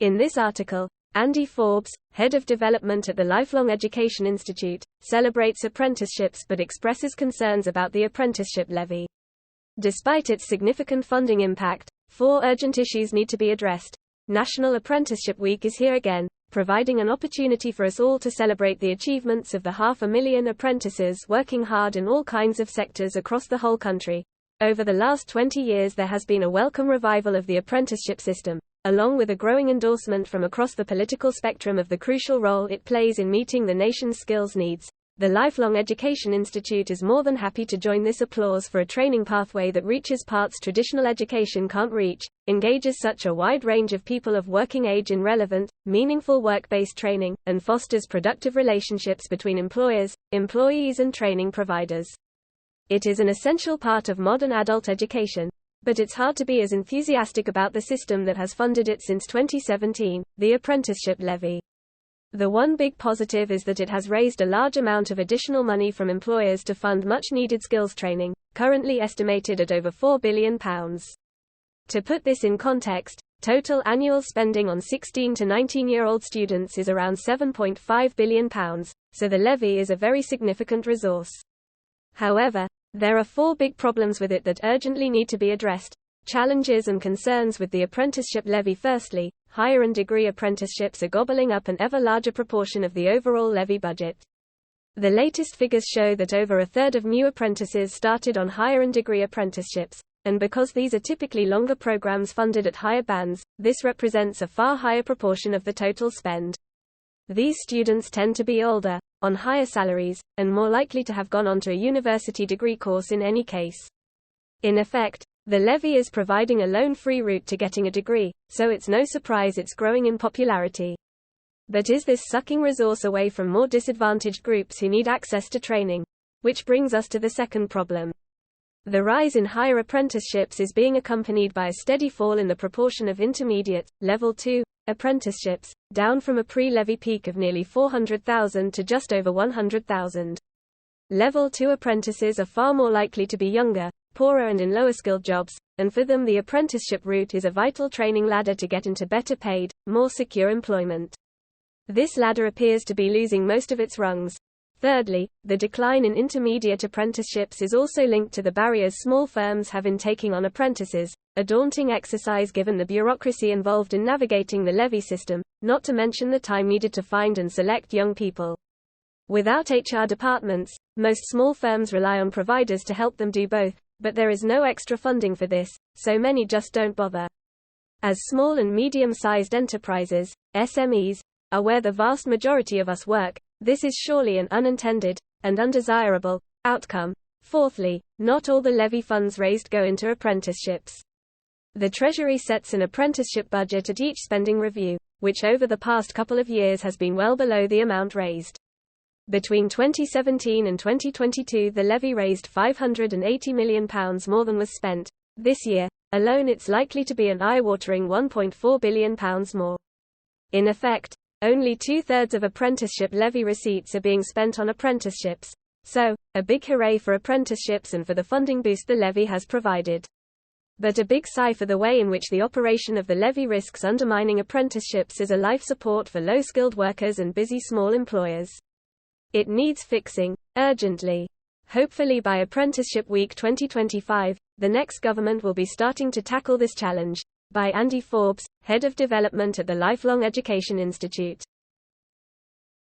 In this article, Andy Forbes, head of development at the Lifelong Education Institute, celebrates apprenticeships but expresses concerns about the apprenticeship levy. Despite its significant funding impact, 4 urgent issues need to be addressed. National Apprenticeship Week is here again, providing an opportunity for us all to celebrate the achievements of the 500,000 apprentices working hard in all kinds of sectors across the whole country. Over the last 20 years there has been a welcome revival of the apprenticeship system, along with a growing endorsement from across the political spectrum of the crucial role it plays in meeting the nation's skills needs. The Lifelong Education Institute is more than happy to join this applause for a training pathway that reaches parts traditional education can't reach, engages such a wide range of people of working age in relevant, meaningful work-based training, and fosters productive relationships between employers, employees and training providers. It is an essential part of modern adult education, but it's hard to be as enthusiastic about the system that has funded it since 2017, the apprenticeship levy. The one big positive is that it has raised a large amount of additional money from employers to fund much-needed skills training, currently estimated at over £4 billion. To put this in context, total annual spending on 16 to 19-year-old students is around £7.5 billion, so the levy is a very significant resource. However, there are 4 big problems with it that urgently need to be addressed. Challenges and concerns with the apprenticeship levy. Firstly, higher and degree apprenticeships are gobbling up an ever larger proportion of the overall levy budget. The latest figures show that over a third of new apprentices started on higher and degree apprenticeships, and because these are typically longer programs funded at higher bands, this represents a far higher proportion of the total spend. These students tend to be older, on higher salaries, and more likely to have gone on to a university degree course in any case. In effect, the levy is providing a loan-free route to getting a degree, so it's no surprise it's growing in popularity. But is this sucking resource away from more disadvantaged groups who need access to training? Which brings us to the second problem. The rise in higher apprenticeships is being accompanied by a steady fall in the proportion of intermediate, level 2, apprenticeships, down from a pre-levy peak of nearly 400,000 to just over 100,000. Level 2 apprentices are far more likely to be younger, poorer and in lower-skilled jobs, and for them the apprenticeship route is a vital training ladder to get into better paid, more secure employment. This ladder appears to be losing most of its rungs. Thirdly, the decline in intermediate apprenticeships is also linked to the barriers small firms have in taking on apprentices, a daunting exercise given the bureaucracy involved in navigating the levy system, not to mention the time needed to find and select young people. Without HR departments, most small firms rely on providers to help them do both, but there is no extra funding for this, so many just don't bother. As small and medium-sized enterprises, SMEs, are where the vast majority of us work, this is surely an unintended, and undesirable, outcome. Fourthly, not all the levy funds raised go into apprenticeships. The Treasury sets an apprenticeship budget at each spending review, which over the past couple of years has been well below the amount raised. Between 2017 and 2022 the levy raised £580 million more than was spent. This year, alone it's likely to be an eye-watering £1.4 billion more. In effect, only 2/3 of apprenticeship levy receipts are being spent on apprenticeships. So, a big hooray for apprenticeships and for the funding boost the levy has provided. But a big sigh for the way in which the operation of the levy risks undermining apprenticeships as a life support for low-skilled workers and busy small employers. It needs fixing, urgently. Hopefully by Apprenticeship Week 2025, the next government will be starting to tackle this challenge. By Andy Forbes, Head of Development at the Lifelong Education Institute.